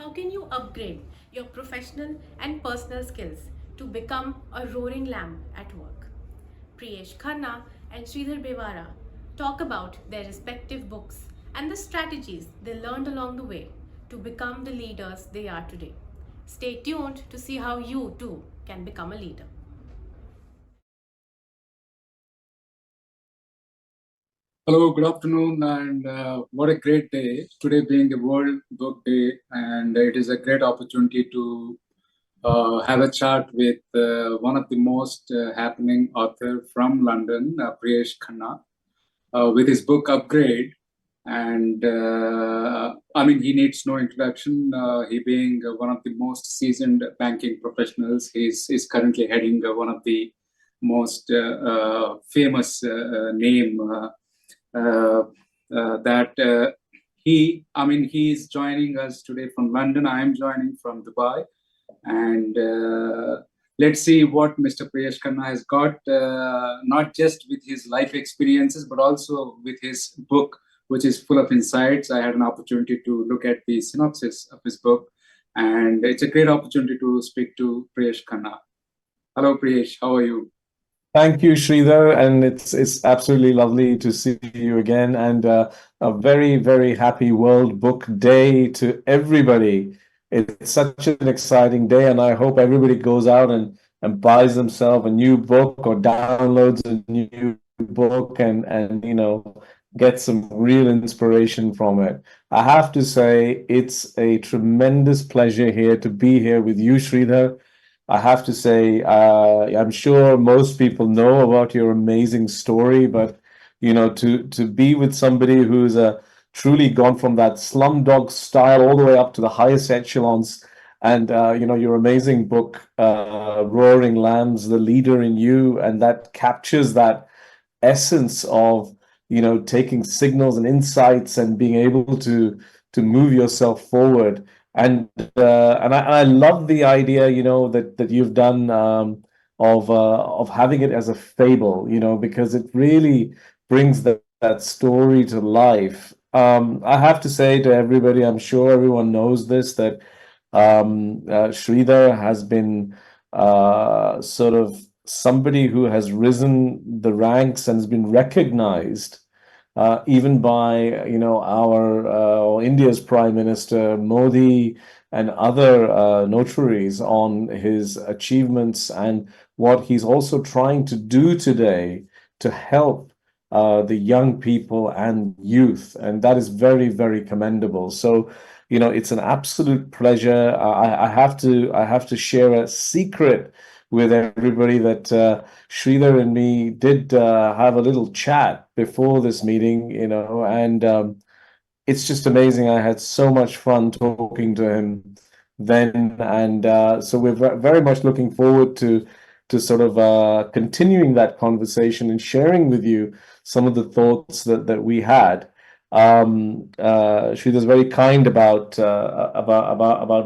How can you upgrade your professional and personal skills to become a roaring lamb at work? Priyesh Khanna and Sreedhar Bevara talk about their respective books and the strategies they learned along the way to become the leaders they are today. Stay tuned to see how you too can become a leader. Hello, good afternoon, and what a great day. Today being the World Book Day, and it is a great opportunity to have a chat with one of the most happening author from London, Priyesh Khanna, with his book Upgrade. And I mean, he needs no introduction. He being one of the most seasoned banking professionals, he's currently heading one of the most famous name. Uh, that I mean, he's joining us today from London. I am joining from Dubai. And let's see what Mr. Priyesh Khanna has got, not just with his life experiences, but also with his book, which is full of insights. I had an opportunity to look at the synopsis of his book, and it's a great opportunity to speak to Priyesh Khanna. Hello, Priyesh. How are you? Thank you, Sreedhar, and it's absolutely lovely to see you again, and a very happy World Book Day to everybody. It's such an exciting day, and I hope everybody goes out and buys themselves a new book or downloads a new book and get some real inspiration from it. I have to say, it's a tremendous pleasure here to be here with you, Sreedhar. I have to say, I'm sure most people know about your amazing story, but to be with somebody who's truly gone from that slumdog style all the way up to the highest echelons, and your amazing book, Roaring Lambs, The Leader in You, and that captures that essence of taking signals and insights and being able to move yourself forward. And I love the idea, that you've done, of having it as a fable, because it really brings that story to life. I have to say to everybody, I'm sure everyone knows this, that Sridhar has been sort of somebody who has risen the ranks and has been recognized even by our India's Prime Minister Modi and other notaries on his achievements and what he's also trying to do today to help the young people and youth, and that is very commendable. So, it's an absolute pleasure. I have to share a secret with everybody that Sridhar and me did have a little chat before this meeting, and it's just amazing. I had so much fun talking to him then, and so we're very much looking forward to sort of continuing that conversation and sharing with you some of the thoughts that we had. She was very kind about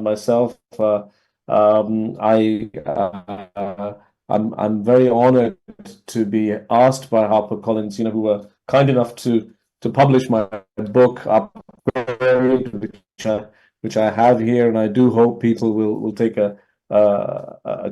myself. I'm very honored to be asked by HarperCollins, who were kind enough to publish my book Upgrade, which I have here, and I do hope people will take a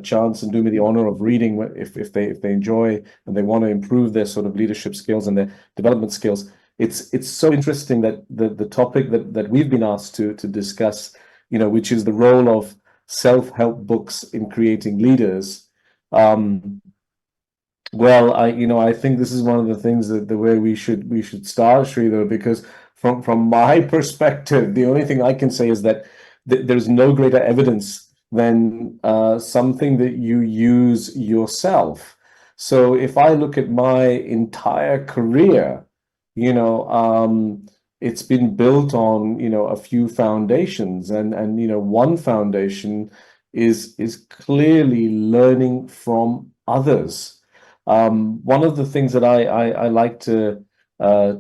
chance and do me the honor of reading if they enjoy and they want to improve their sort of leadership skills and their development skills. It's so interesting that the topic that we've been asked to discuss, which is the role of self-help books in creating leaders. Well, I think this is one of the things that the way we should start, Sridhar, because from my perspective, the only thing I can say is that there's no greater evidence than something that you use yourself. So if I look at my entire career, it's been built on a few foundations, and one foundation is clearly learning from others. One of the things that I like to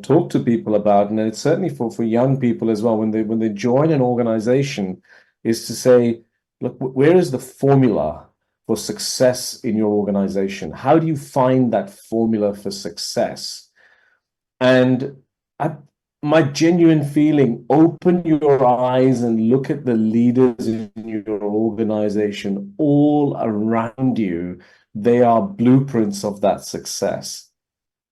talk to people about, and it's certainly for young people as well, when they join an organization, is to say, look, where is the formula for success in your organization? How do you find that formula for success? And I my genuine feeling, open your eyes and look at the leaders in your organization all around you. They are blueprints of that success.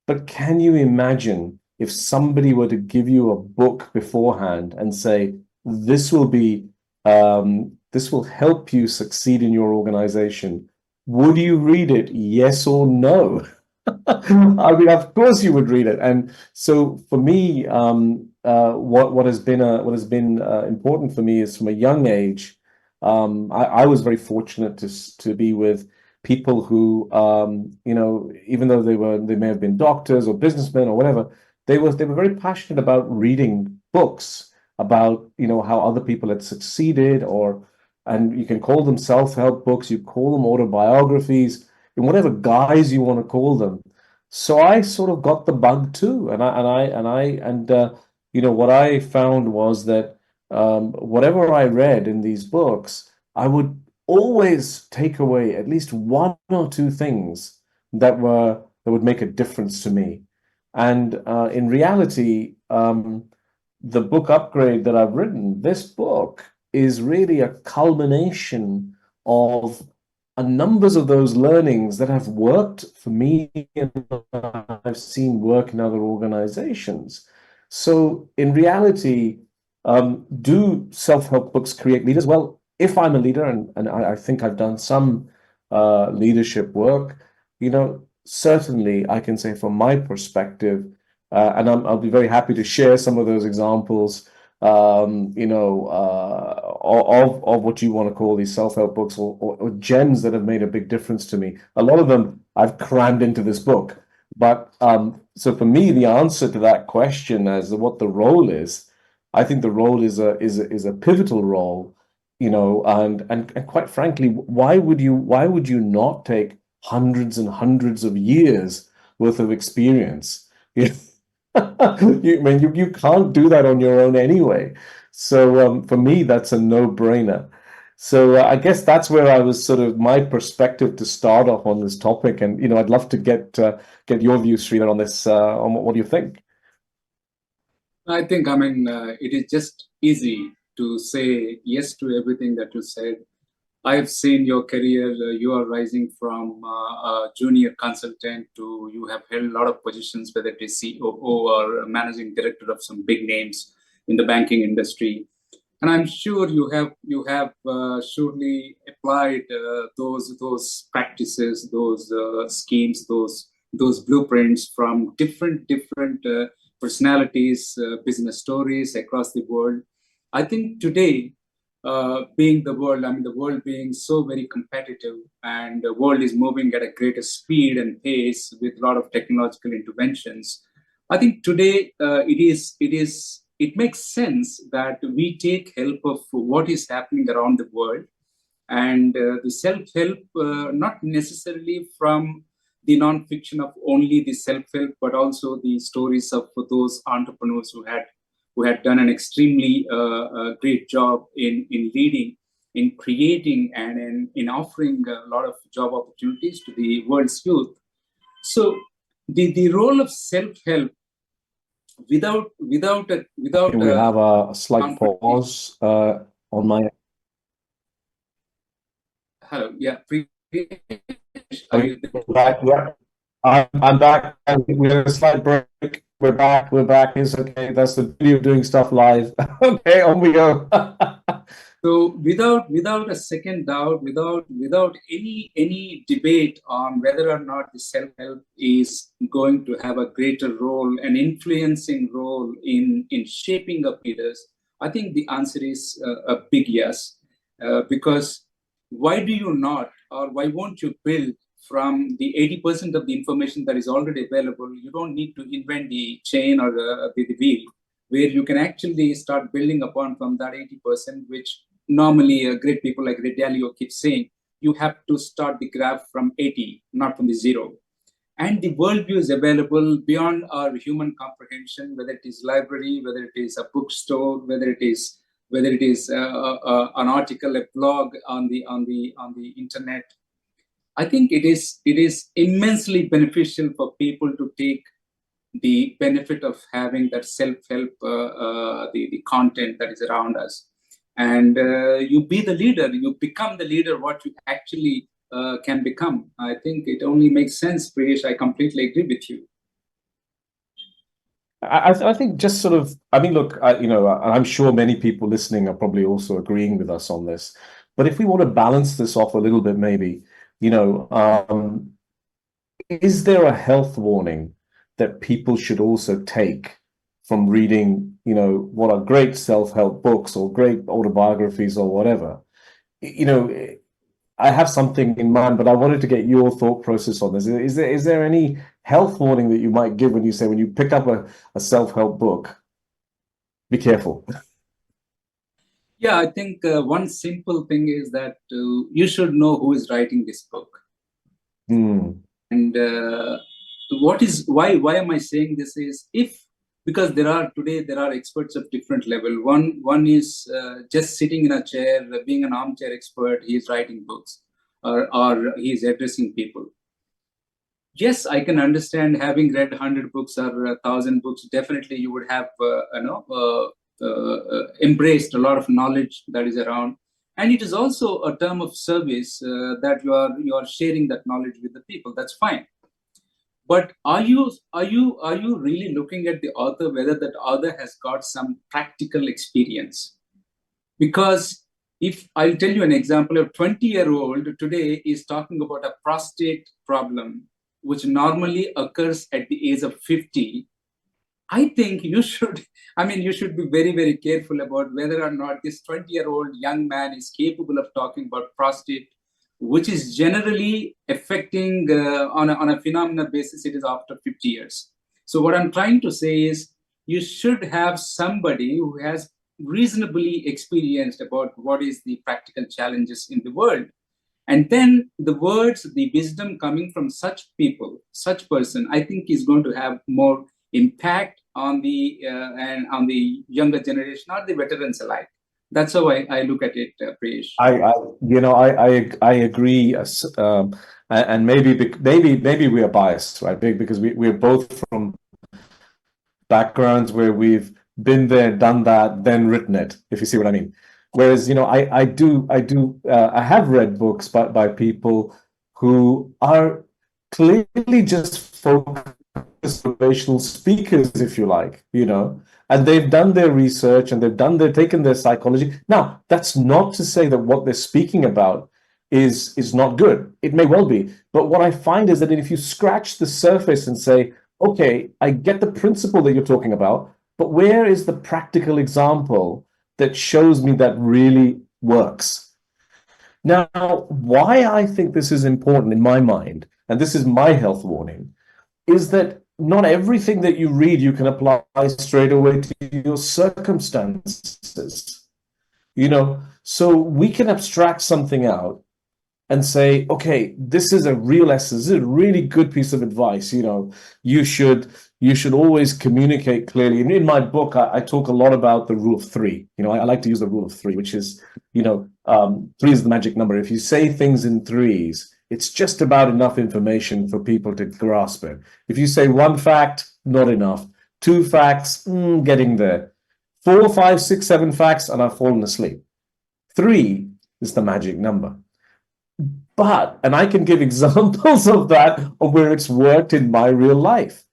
But can you imagine if somebody were to give you a book beforehand and say, this will be, this will help you succeed in your organization? Would you read it? Yes or no? I mean, of course you would read it. And so for me, what has been important for me is from a young age. I was very fortunate to be with people who, even though they may have been doctors or businessmen or whatever, they were very passionate about reading books about how other people had succeeded, and you can call them self-help books, you call them autobiographies, in whatever guise you want to call them. So I sort of got the bug too, what I found was that whatever I read in these books, I would always take away at least one or two things that would make a difference to me. And in reality, the book upgrade that I've written, this book is really a culmination of a numbers of those learnings that have worked for me and I've seen work in other organizations. So in reality, do self-help books create leaders? Well, if I'm a leader, and I think I've done some leadership work, certainly I can say from my perspective, and I'll be very happy to share some of those examples, of what you want to call these self-help books or gems that have made a big difference to me. A lot of them I've crammed into this book. But so for me, the answer to that question as to what the role is, I think the role is a pivotal role, and quite frankly, why would you not take hundreds and hundreds of years worth of experience? You can't do that on your own anyway. So for me, that's a no-brainer. So I guess that's where I was sort of my perspective to start off on this topic, and I'd love to get your views, Sreedhar, on this. On what do you think? I think, it is just easy to say yes to everything that you said. I've seen your career. You are rising from a junior consultant to you have held a lot of positions, whether it is COO or managing director of some big names in the banking industry. And I'm sure you have surely applied those practices, those schemes, those blueprints from different personalities, business stories across the world. I think today, being the world, the world being so very competitive, and the world is moving at a greater speed and pace with a lot of technological interventions. I think today it makes sense that we take help of what is happening around the world, and the self-help, not necessarily from the non-fiction of only the self-help, but also the stories of those entrepreneurs who had done an extremely great job in leading, in creating, and in offering a lot of job opportunities to the world's youth. So the role of self-help without We have a slight confrontation. pause on my. Hello, yeah, are Are you there? you back? Yeah. I'm back. We had a slight break. We're back. We're back. It's okay. That's the beauty of doing stuff live. Okay, on we go. So without a second doubt, without any debate on whether or not the self-help is going to have a greater role, an influencing role in shaping up leaders, I think the answer is a big yes. Because why do you not, or why won't you build from the 80% of the information that is already available? You don't need to invent the chain or the wheel, where you can actually start building upon from that 80%, which normally great people like Ray Dalio keep saying, you have to start the graph from 80, not from the zero. And the worldview is available beyond our human comprehension, whether it is library, whether it is a bookstore, whether it is an article, a blog on the internet. I think it is immensely beneficial for people to take the benefit of having that self-help, the content that is around us. And you be the leader, you become the leader, what you actually can become. I think it only makes sense, Priyesh. I completely agree with you. I think just sort of, I mean, look, I'm sure many people listening are probably also agreeing with us on this. But if we want to balance this off a little bit, maybe, is there a health warning that people should also take from reading, what are great self-help books or great autobiographies or whatever? I have something in mind, but I wanted to get your thought process on this. Is there any health warning that you might give when you say, when you pick up a self-help book, be careful? Yeah, I think one simple thing is that you should know who is writing this book. Mm. And why am I saying this is, because there are experts of different level. One is just sitting in a chair, being an armchair expert. He is writing books, or he is addressing people. Yes, I can understand, having read 100 books or 1,000 books, definitely you would have embraced a lot of knowledge that is around. And it is also a term of service, that you are sharing that knowledge with the people. That's fine. But are you really looking at the author, whether that author has got some practical experience? Because if I'll tell you an example, a 20-year-old today is talking about a prostate problem, which normally occurs at the age of 50. I think you should be very, very careful about whether or not this 20-year-old young man is capable of talking about prostate, which is generally affecting on a phenomena basis, it is after 50 years. So what I'm trying to say is, you should have somebody who has reasonably experienced about what is the practical challenges in the world. And then the words, the wisdom coming from such people, such person, I think is going to have more impact on the and on the younger generation or the veterans alike. That's how I look at it, Priyesh. I agree, and maybe we are biased, right? Because we're both from backgrounds where we've been there, done that, then written it, if you see what I mean. Whereas, I have read books by people who are clearly just focused motivational speakers, if you like, and they've done their research and they've taken their psychology. Now, that's not to say that what they're speaking about is not good. It may well be. But what I find is that if you scratch the surface and say, okay, I get the principle that you're talking about, but where is the practical example that shows me that really works? Now, why I think this is important in my mind, and this is my health warning, is that not everything that you read you can apply straight away to your circumstances. So we can abstract something out and say, okay, this is a real essence, this is a really good piece of advice. You should always communicate clearly. And in my book, I talk a lot about the rule of three. I like to use the rule of three, which is, three is the magic number. If you say things in threes, it's just about enough information for people to grasp it. If you say one fact, not enough. Two facts, getting there. 4, 5, 6, 7 facts, and I've fallen asleep. 3 is the magic number. And I can give examples of that, of where it's worked in my real life.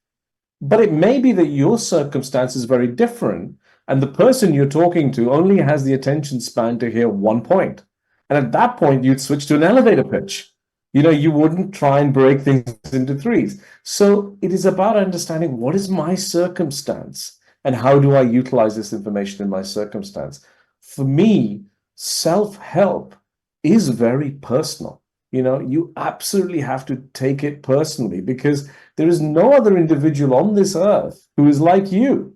But it may be that your circumstance is very different, and the person you're talking to only has the attention span to hear one point. And at that point, you'd switch to an elevator pitch. You wouldn't try and break things into threes. So it is about understanding, what is my circumstance and how do I utilize this information in my circumstance? For me, self-help is very personal. You absolutely have to take it personally, because there is no other individual on this earth who is like you.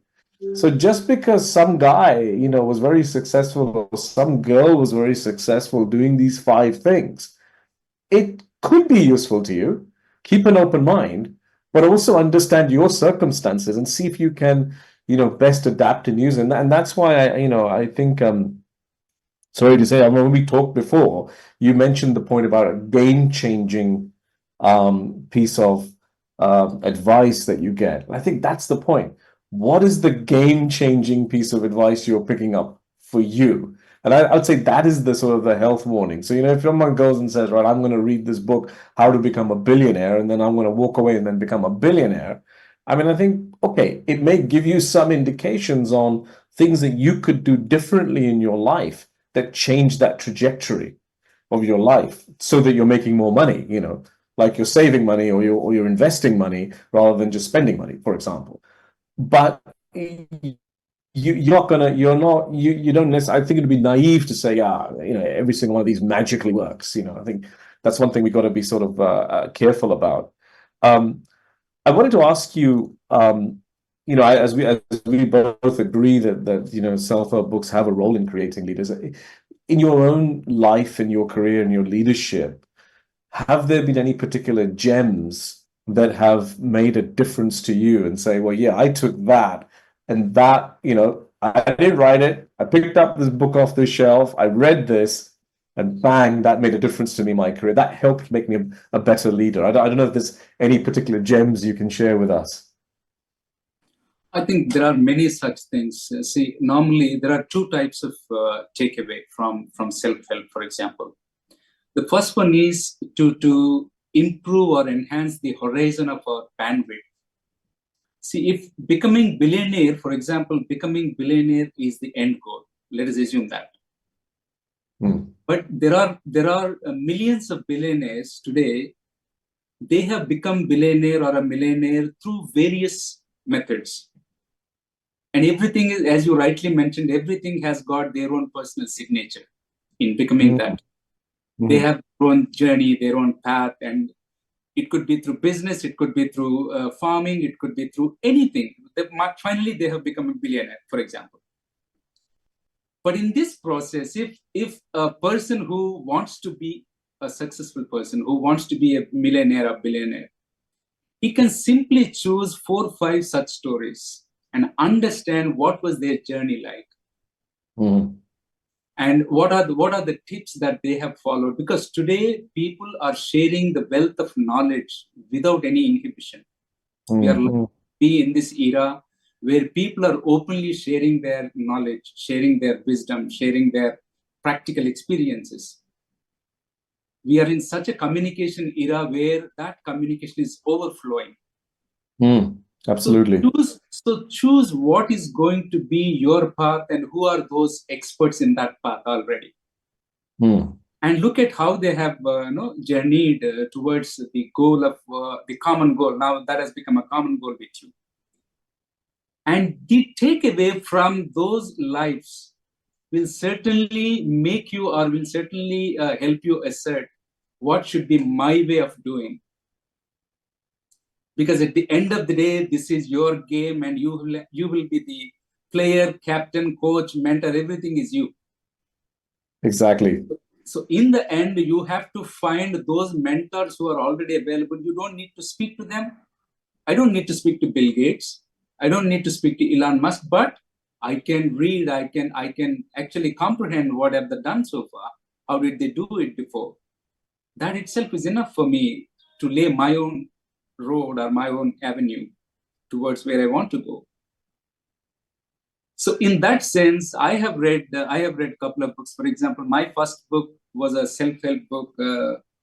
So just because some guy, was very successful, or some girl was very successful doing these 5 things, it could be useful to you. Keep an open mind, but also understand your circumstances and see if you can, best adapt and use it. And that's why I think, sorry to say, when we talked before, you mentioned the point about a game-changing piece of advice that you get. I think that's the point. What is the game-changing piece of advice you're picking up for you? And I'd say that is the sort of the health warning. So, if someone goes and says, right, I'm going to read this book, How to Become a Billionaire, and then I'm going to walk away and then become a billionaire. I mean, I think, okay, it may give you some indications on things that you could do differently in your life that change that trajectory of your life so that you're making more money, like you're saving money or you're investing money rather than just spending money, for example. But you don't necessarily, I think it'd be naive to say, every single one of these magically works. I think that's one thing we've got to be sort of careful about. I wanted to ask you, as we both agree that self-help books have a role in creating leaders. In your own life, in your career, in your leadership, have there been any particular gems that have made a difference to you and say, well, yeah, I took that and that, I didn't write it. I picked up this book off the shelf. I read this and bang, that made a difference to me in my career. That helped make me a better leader. I don't know if there's any particular gems you can share with us. I think there are many such things. See, normally there are two types of takeaway from self-help, for example. The first one is to improve or enhance the horizon of our bandwidth. See, if becoming billionaire, for example, becoming billionaire is the end goal. Let us assume that. But there are millions of billionaires today. They have become billionaire or a millionaire through various methods. And everything is, as you rightly mentioned, everything has got their own personal signature in becoming that. They have their own journey, their own path, and it could be through business, it could be through farming, it could be through anything. Finally, they have become a billionaire, for example. But in this process, if a person who wants to be a successful person, who wants to be a millionaire or billionaire, he can simply choose 4 or 5 such stories and understand what was their journey like. And what are the tips that they have followed? Because today people are sharing the wealth of knowledge without any inhibition. We are in this era where people are openly sharing their knowledge, sharing their wisdom, sharing their practical experiences. We are in such a communication era where that communication is overflowing. Absolutely. So choose what is going to be your path and who are those experts in that path already. And look at how they have journeyed towards the goal of the common goal. Now that has become a common goal with you. And the takeaway from those lives will certainly make you or will certainly help you assert what should be my way of doing. Because at the end of the day, this is your game and you will be the player, captain, coach, mentor, everything is you. Exactly. So in the end, you have to find those mentors who are already available. You don't need to speak to them. I don't need to speak to Bill Gates. I don't need to speak to Elon Musk, but I can read, I can actually comprehend what have they done so far. How did they do it before? That itself is enough for me to lay my own road or my own avenue towards where I want to go. So in that sense, I have read a couple of books. For example, my first book was a self-help book,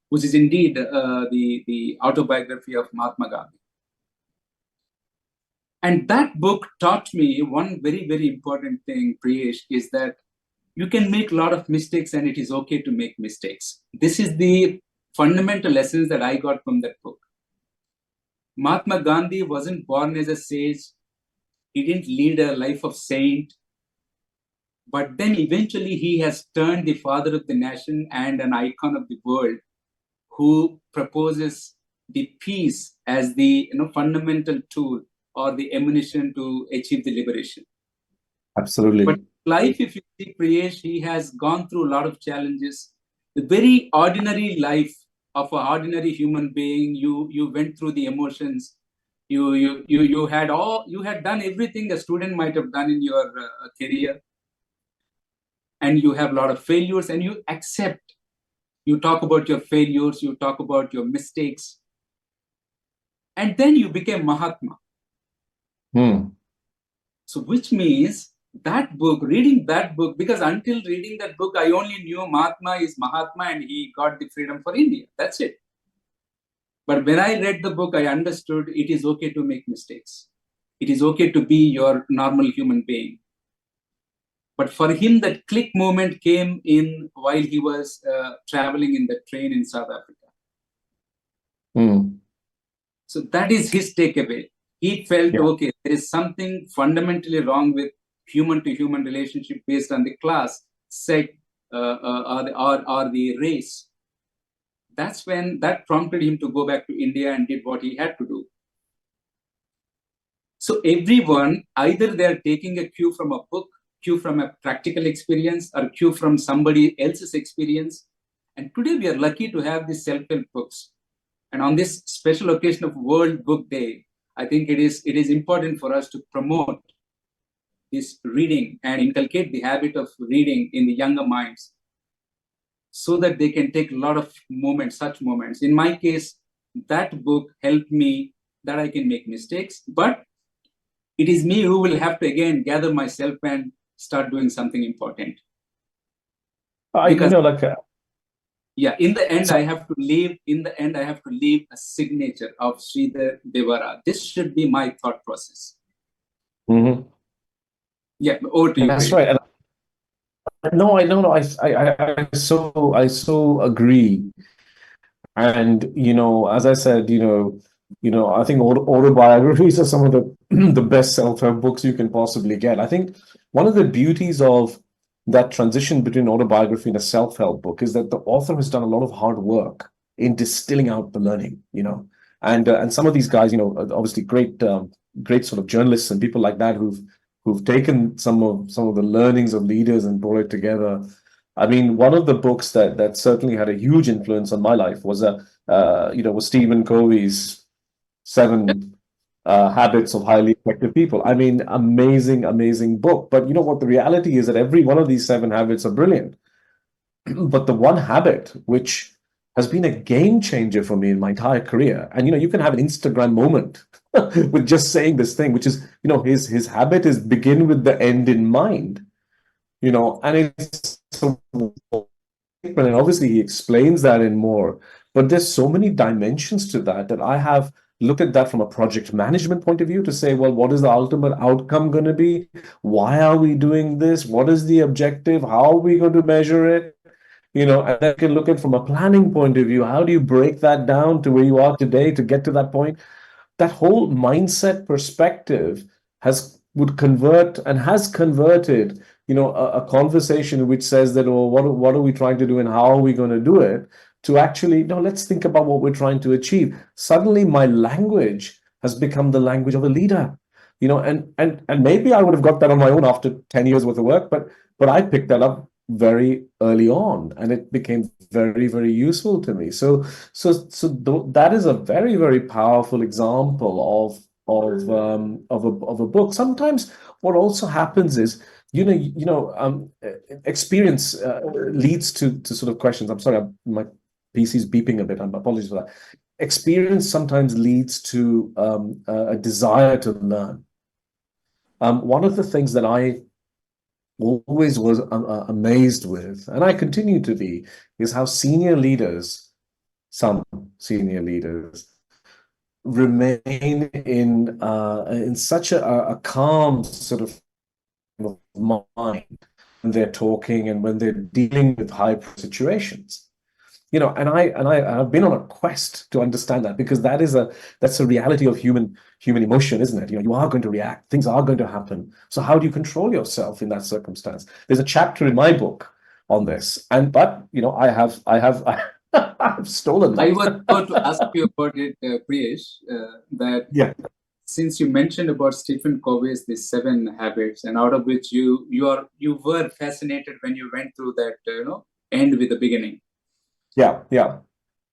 which is indeed the autobiography of Mahatma Gandhi. And that book taught me one very, very important thing, Priyesh, is that you can make a lot of mistakes and it is okay to make mistakes. This is the fundamental lessons that I got from that book. Mahatma Gandhi wasn't born as a sage. He didn't lead a life of saint. But then eventually he has turned the father of the nation and an icon of the world who proposes the peace as the fundamental tool or the ammunition to achieve the liberation. Absolutely. But life, if you see Priyesh, he has gone through a lot of challenges. The very ordinary life of an ordinary human being, you went through the emotions. You had done everything a student might have done in your career, and you have a lot of failures, and you accept. You talk about your failures, you talk about your mistakes, And then you became Mahatma. So which means that book, reading that book, because until reading that book, I only knew Mahatma is Mahatma and he got the freedom for India. That's it. But when I read the book, I understood it is okay to make mistakes. It is okay to be your normal human being. But for him, that click moment came in while he was traveling in the train in South Africa. So that is his takeaway. He felt, okay, there is something fundamentally wrong with human-to-human relationship based on the class, sex, or the race. That's when that prompted him to go back to India and did what he had to do. So everyone, either they're taking a cue from a book, cue from a practical experience, or cue from somebody else's experience. And today we are lucky to have these self-help books. And on this special occasion of World Book Day, I think it is important for us to promote this reading and inculcate the habit of reading in the younger minds so that they can take a lot of moments, such moments. In my case, that book helped me that I can make mistakes, but it is me who will have to again gather myself and start doing something important. Because in the end, I have to leave. In the end, I have to leave a signature of Sreedhar Bevara. This should be my thought process. Yeah, over to you. That's right. No, I so agree. And as I said, I think autobiographies are some of the the best self-help books you can possibly get. I think one of the beauties of that transition between autobiography and a self-help book is that the author has done a lot of hard work in distilling out the learning, and some of these guys, obviously great sort of journalists and people like that who've taken some of the learnings of leaders and brought it together. I mean, one of the books that certainly had a huge influence on my life was was Stephen Covey's 7 Habits of Highly Effective People. I mean, amazing book. But you know what? The reality is that every one of these 7 habits are brilliant. But the one habit which has been a game changer for me in my entire career, and you can have an Instagram moment with just saying this thing, which is, his habit is begin with the end in mind. And it's so, and obviously he explains that in more, but there's so many dimensions to that I have looked at that from a project management point of view to say, well, what is the ultimate outcome going to be? Why are we doing this? What is the objective? How are we going to measure it? And then you can look at from a planning point of view, how do you break that down to where you are today to get to that point? That whole mindset perspective would convert and has converted, a conversation which says that, oh, what are we trying to do and how are we going to do it, to actually, no, let's think about what we're trying to achieve. Suddenly my language has become the language of a leader, and maybe I would have got that on my own after 10 years worth of work, but I picked that up very early on, and it became very useful to me. So that is a very powerful example of a book. Sometimes what also happens is, experience leads to sort of questions. I'm sorry, my PC's beeping a bit. I'm apologies for that. Experience sometimes leads to a desire to learn. One of the things that I always was amazed with, and I continue to be, is how some senior leaders, remain in such a calm sort of mind when they're talking and when they're dealing with high situations. And I've been on a quest to understand that, because that's a reality of human emotion, isn't it? You are going to react, things are going to happen. So how do you control yourself in that circumstance? There's a chapter in my book on this, but I've stolen that. I was about to ask you about it, Priyesh, that since you mentioned about Stephen Covey's the 7 habits, and out of which you were fascinated when you went through that, end with the beginning. Yeah.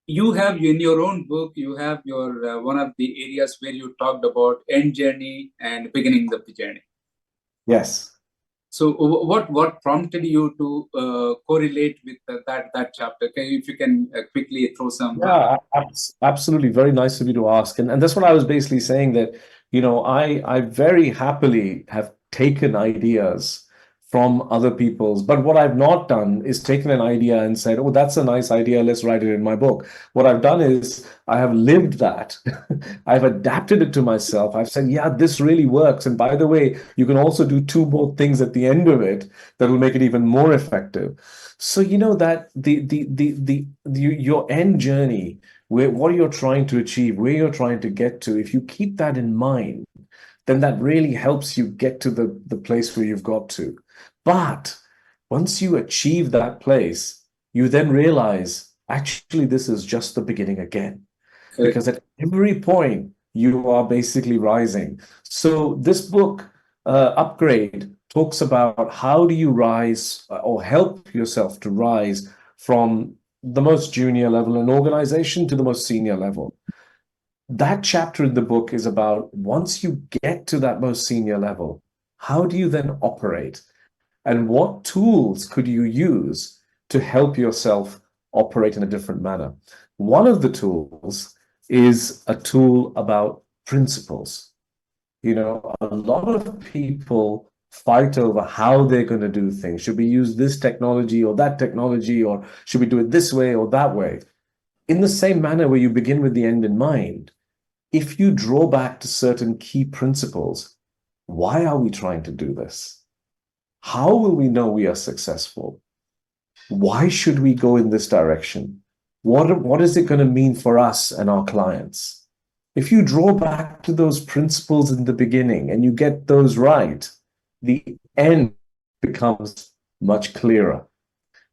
You have in your own book, you have your one of the areas where you talked about end journey and beginning of the journey. Yes. So what prompted you to correlate with that chapter? If you can quickly throw some. Yeah, absolutely. Very nice of you to ask. And that's what I was basically saying that, I very happily have taken ideas from other people's, but what I've not done is taken an idea and said, oh, that's a nice idea, let's write it in my book. What I've done is I have lived that. I've adapted it to myself. I've said, yeah, this really works. And by the way, you can also do two more things at the end of it that will make it even more effective. So you know that your end journey, where what you're trying to achieve, where you're trying to get to, if you keep that in mind, then that really helps you get to the place where you've got to. But once you achieve that place, you then realize, actually, this is just the beginning again. Because at every point, you are basically rising. So this book, Upgrade, talks about how do you rise or help yourself to rise from the most junior level in organization to the most senior level. That chapter in the book is about once you get to that most senior level, how do you then operate? And what tools could you use to help yourself operate in a different manner? One of the tools is a tool about principles. A lot of people fight over how they're going to do things. Should we use this technology or that technology, or should we do it this way or that way? In the same manner where you begin with the end in mind, if you draw back to certain key principles, why are we trying to do this? How will we know we are successful? Why should we go in this direction? What is it going to mean for us and our clients? If you draw back to those principles in the beginning and you get those right, the end becomes much clearer.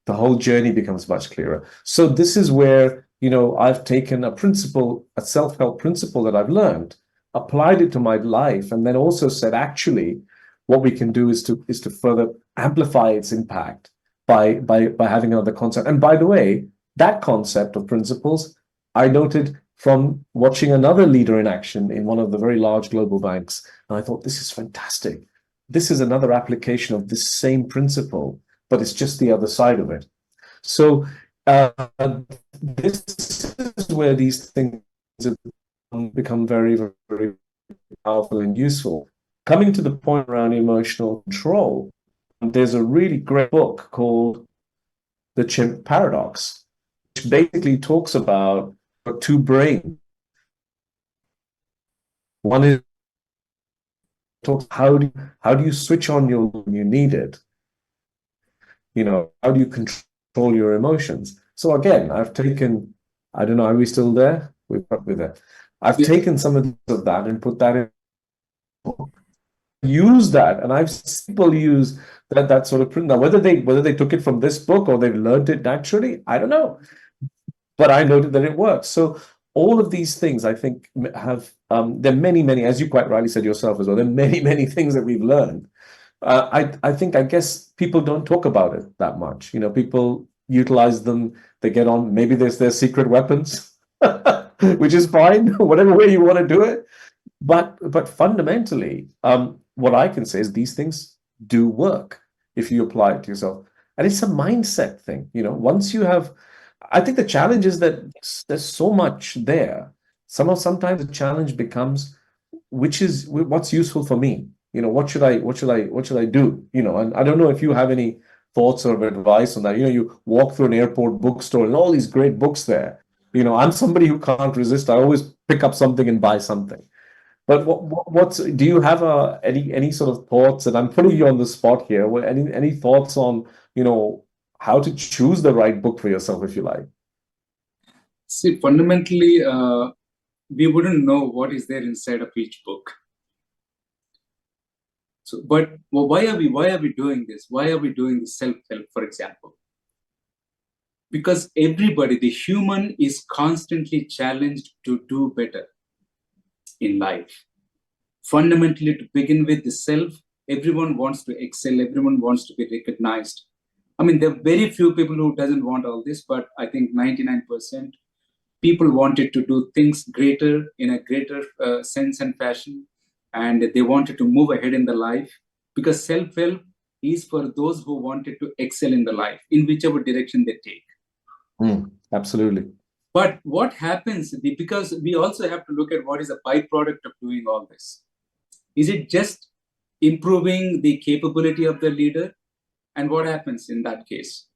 The whole journey becomes much clearer. So this is where, I've taken a principle, a self-help principle that I've learned, applied it to my life, and then also said, actually, what we can do is to further amplify its impact by having another concept. And by the way, that concept of principles, I noted from watching another leader in action in one of the very large global banks. And I thought, this is fantastic. This is another application of this same principle, but it's just the other side of it. So this is where these things have become very, very powerful and useful. Coming to the point around emotional control, there's a really great book called The Chimp Paradox, which basically talks about two brains. One is talks how do you switch on your when you need it? How do you control your emotions? So again, I've taken, I don't know, are we still there? We're probably there. I've taken some of that and put that in. Use that, and I've seen people use that sort of print. Now, whether they took it from this book or they've learned it naturally, I don't know. But I noted that it works. So all of these things, I think, have there are many, as you quite rightly said yourself as well. There are many things that we've learned. I guess people don't talk about it that much. People utilize them. They get on. Maybe there's their secret weapons, which is fine. Whatever way you want to do it. But fundamentally, what I can say is these things do work if you apply it to yourself. And it's a mindset thing. Once you have, I think the challenge is that there's so much there. Sometimes the challenge becomes, what's useful for me? What should I do? And I don't know if you have any thoughts or advice on that. You walk through an airport bookstore and all these great books there. I'm somebody who can't resist. I always pick up something and buy something. But do you have any sort of thoughts? And I'm putting you on the spot here. Any thoughts on how to choose the right book for yourself, if you like? See, fundamentally, we wouldn't know what is there inside of each book. So, but why are we doing this? Why are we doing this self-help, for example? Because everybody, the human, is constantly challenged to do better in life. Fundamentally, to begin with, the self, everyone wants to excel, everyone wants to be recognized. I mean, there are very few people who doesn't want all this, but I think 99% people wanted to do things greater in a greater sense and fashion, and they wanted to move ahead in the life, because self-help is for those who wanted to excel in the life, in whichever direction they take. Absolutely. But what happens, because we also have to look at what is a byproduct of doing all this. Is it just improving the capability of the leader? And what happens in that case?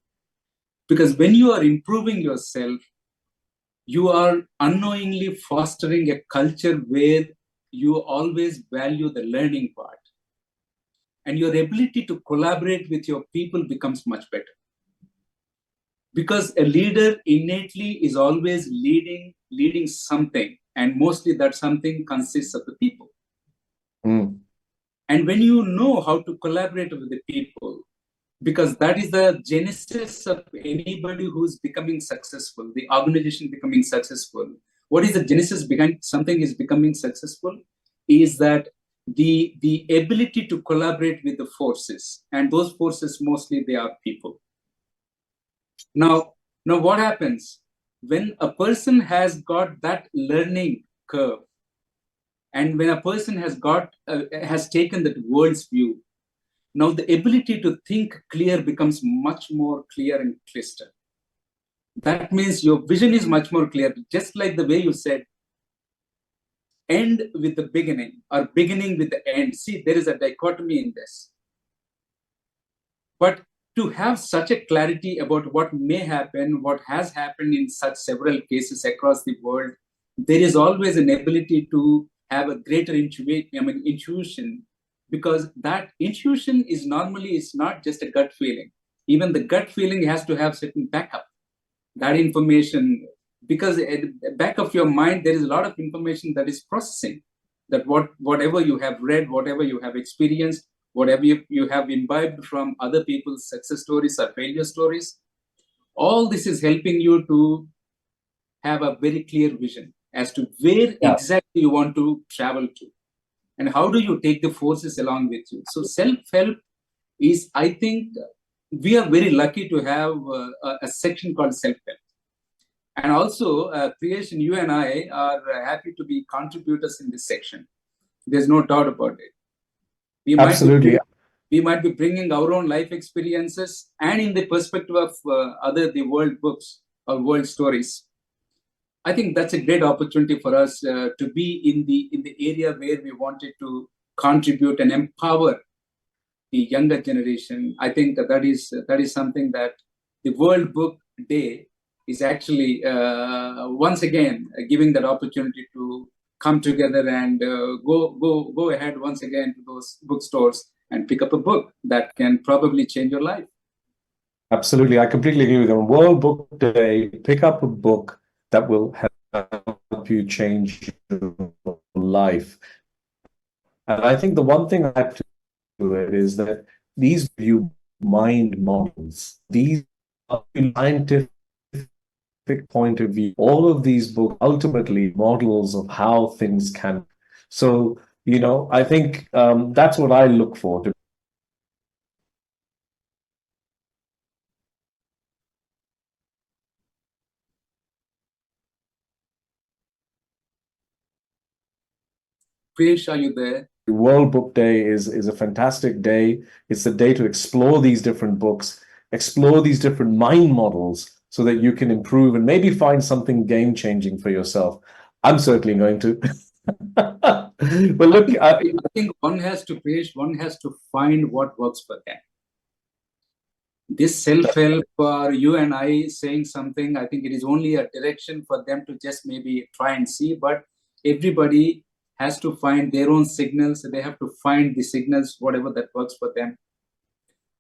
Because when you are improving yourself, you are unknowingly fostering a culture where you always value the learning part. And your ability to collaborate with your people becomes much better. Because a leader innately is always leading something, and mostly that something consists of the people. And when you know how to collaborate with the people, because that is the genesis of anybody who's becoming successful, the organization becoming successful. What is the genesis behind something is becoming successful? Is that the ability to collaborate with the forces, and those forces mostly they are people. Now what happens when a person has got that learning curve, and when a person has taken that world's view, now the ability to think clear becomes much more clear and crisper. That means your vision is much more clear, just like the way you said, end with the beginning or beginning with the end. See, there is a dichotomy in this. But to have such a clarity about what may happen, what has happened in such several cases across the world, there is always an ability to have a greater intuition, because that intuition is normally, it's not just a gut feeling. Even the gut feeling has to have certain backup. That information, because at the back of your mind, there is a lot of information that is processing, that whatever you have read, whatever you have experienced, whatever you have imbibed from other people's success stories or failure stories, all this is helping you to have a very clear vision as to where exactly you want to travel to, and how do you take the forces along with you. So self-help is, I think, we are very lucky to have a section called self-help. And also, Priyesh, you and I are happy to be contributors in this section. There's no doubt about it. Absolutely. We might be bringing our own life experiences, and in the perspective of the world books or world stories. I think that's a great opportunity for us to be in the area where we wanted to contribute and empower the younger generation. I think that is something that the World Book Day is actually once again giving that opportunity to come together and go ahead once again to those bookstores and pick up a book that can probably change your life. Absolutely. I completely agree with you. On World Book Day, pick up a book that will help you change your life. And I think the one thing I have to do it is that these view mind models, these are scientific point of view. All of these books ultimately models of how things can. So, I think that's what I look for. Priyesh, are you there? World Book Day is a fantastic day. It's a day to explore these different books, explore these different mind models so that you can improve and maybe find something game-changing for yourself. I'm certainly going to. Well, look, I think one has to find what works for them. This self-help, you and I saying something, I think it is only a direction for them to just maybe try and see, but everybody has to find their own signals. They have to find the signals, whatever that works for them.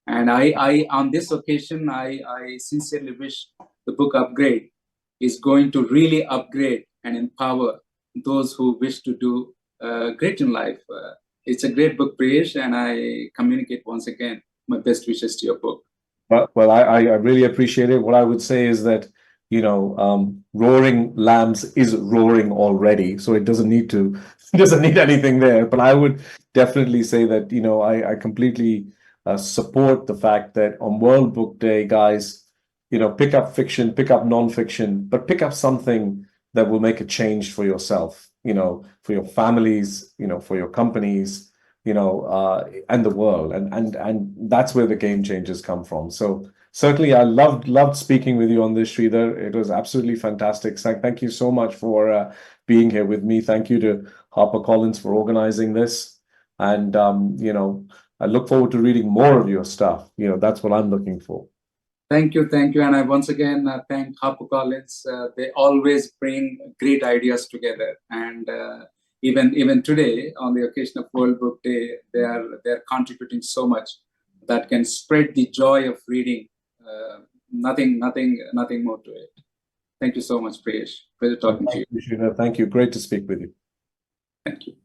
And I on this occasion, I sincerely wish the book Upgrade is going to really upgrade and empower those who wish to do great in life. It's a great book, Priyesh, and I communicate once again my best wishes to your book. Well, I really appreciate it. What I would say is that, Roaring Lambs is roaring already, so it doesn't need anything there. But I would definitely say that, I completely support the fact that on World Book Day, guys, pick up fiction, pick up nonfiction, but pick up something that will make a change for yourself, for your families, for your companies, and the world, and that's where the game changers come from. So certainly, I loved speaking with you on this, Sreedhar. It was absolutely fantastic. Thank you so much for being here with me. Thank you to HarperCollins for organizing this, and I look forward to reading more of your stuff. That's what I'm looking for. Thank you, and I once again thank HarperCollins. They always bring great ideas together, and even today, on the occasion of World Book Day, they're contributing so much that can spread the joy of reading. Nothing more to it. Thank you so much, Priyesh. Pleasure talking to you. Thank you, Sreedhar. Thank you. Great to speak with you. Thank you.